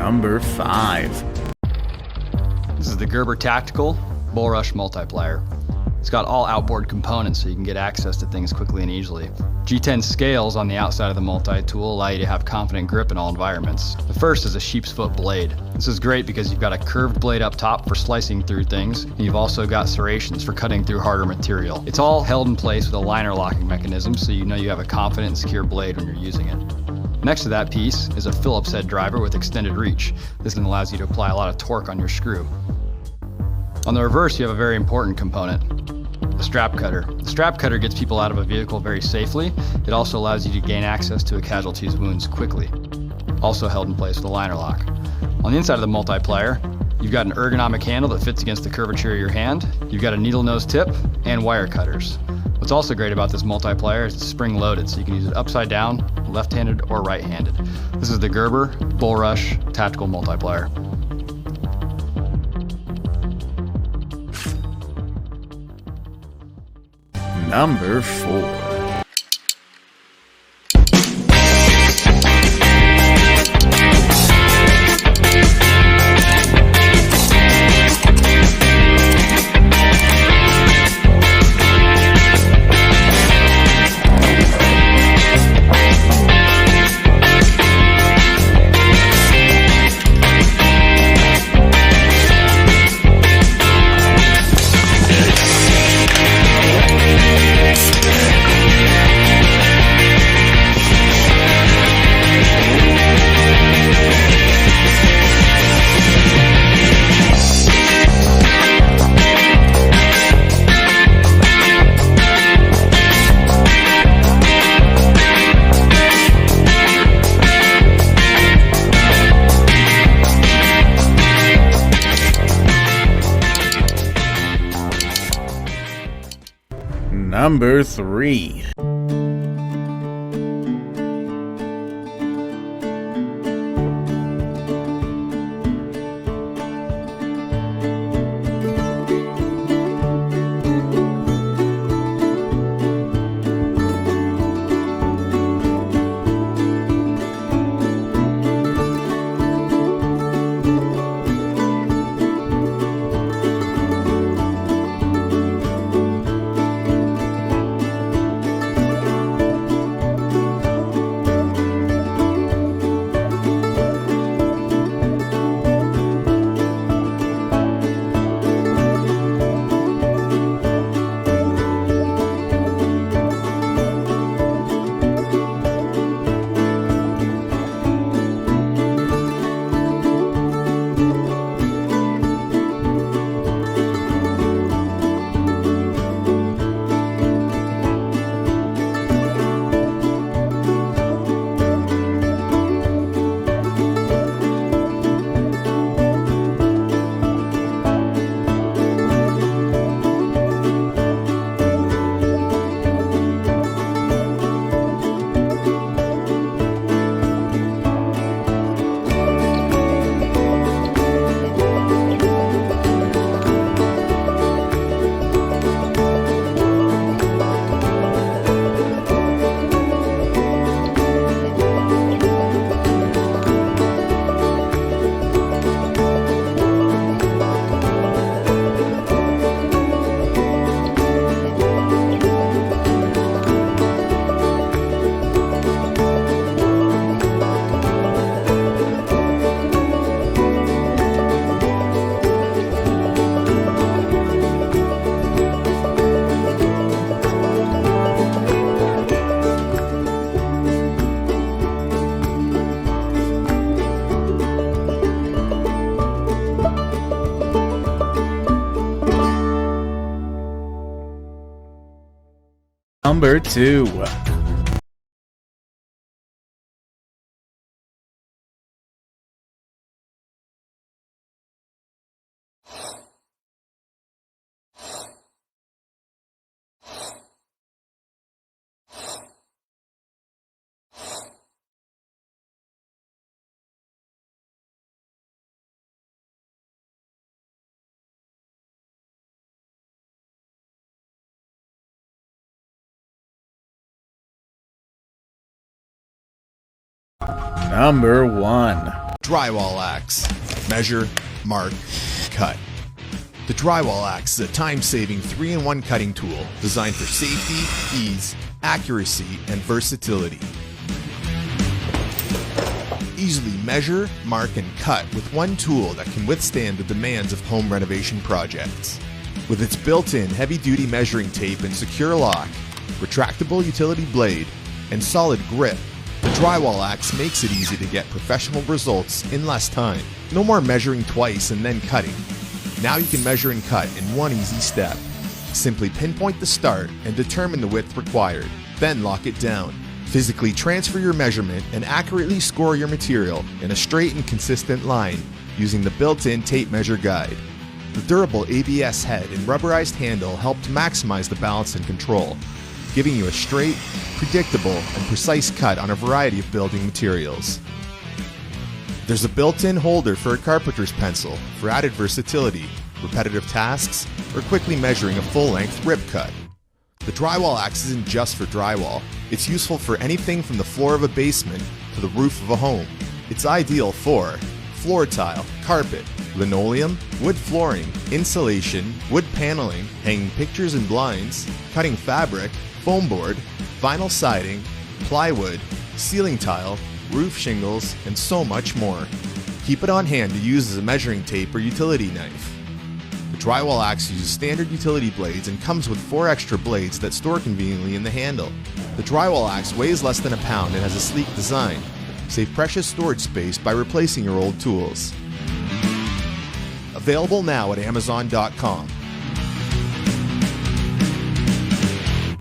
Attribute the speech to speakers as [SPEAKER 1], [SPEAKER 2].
[SPEAKER 1] Number 5.
[SPEAKER 2] This is the Gerber Tactical Bullrush Multiplier. It's got all outboard components so you can get access to things quickly and easily. G10 scales on the outside of the multi-tool allow you to have confident grip in all environments. The first is a sheep's foot blade. This is great because you've got a curved blade up top for slicing through things, and you've also got serrations for cutting through harder material. It's all held in place with a liner locking mechanism so you know you have a confident and secure blade when you're using it. Next to that piece is a Phillips head driver with extended reach. This one allows you to apply a lot of torque on your screw. On the reverse, you have a very important component, the strap cutter. The strap cutter gets people out of a vehicle very safely. It also allows you to gain access to a casualty's wounds quickly. Also held in place with a liner lock. On the inside of the multiplier, you've got an ergonomic handle that fits against the curvature of your hand. You've got a needle nose tip and wire cutters. What's also great about this multiplier is it's spring loaded, so you can use it upside down, left-handed or right-handed. This is the Gerber Bullrush Tactical Multiplier.
[SPEAKER 1] Number 4. Number 3. Number 2. Number 1.
[SPEAKER 3] Drywall axe. Measure, mark, cut. The drywall axe is a time-saving 3-in-1 cutting tool designed for safety, ease, accuracy, and versatility. Easily measure, mark, and cut with one tool that can withstand the demands of home renovation projects. With its built-in heavy-duty measuring tape and secure lock, retractable utility blade, and solid grip, the drywall axe makes it easy to get professional results in less time. No more measuring twice and then cutting. Now you can measure and cut in one easy step. Simply pinpoint the start and determine the width required, then lock it down. Physically transfer your measurement and accurately score your material in a straight and consistent line using the built-in tape measure guide. The durable ABS head and rubberized handle help to maximize the balance and control, giving you a straight, predictable, and precise cut on a variety of building materials. There's a built-in holder for a carpenter's pencil for added versatility, repetitive tasks, or quickly measuring a full-length rip cut. The drywall axe isn't just for drywall. It's useful for anything from the floor of a basement to the roof of a home. It's ideal for floor tile, carpet, linoleum, wood flooring, insulation, wood paneling, hanging pictures and blinds, cutting fabric, foam board, vinyl siding, plywood, ceiling tile, roof shingles, and so much more. Keep it on hand to use as a measuring tape or utility knife. The drywall axe uses standard utility blades and comes with 4 extra blades that store conveniently in the handle. The drywall axe weighs less than a pound and has a sleek design. Save precious storage space by replacing your old tools. Available now at Amazon.com.